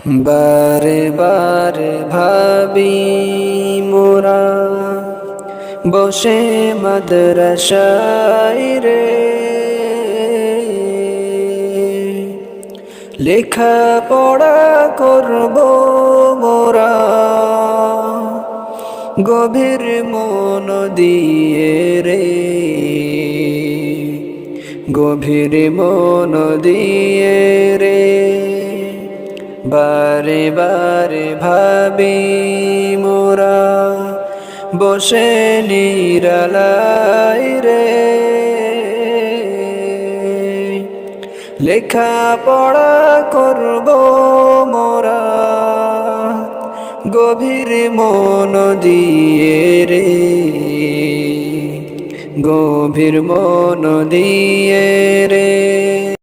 বারে বারে ভাবি মোরা বসে মাদ্রাসায় রে, লেখা পড়া করব মোরা গভীর মন দিয়ে রে, গভীর মন দিয়ে রে। বারে বারে ভাবি মোরা বসে নিরালাই রে, লেখা পড়া করব মোরা গভীর মন দিয়ে রে, গভীর মন দিয়ে রে।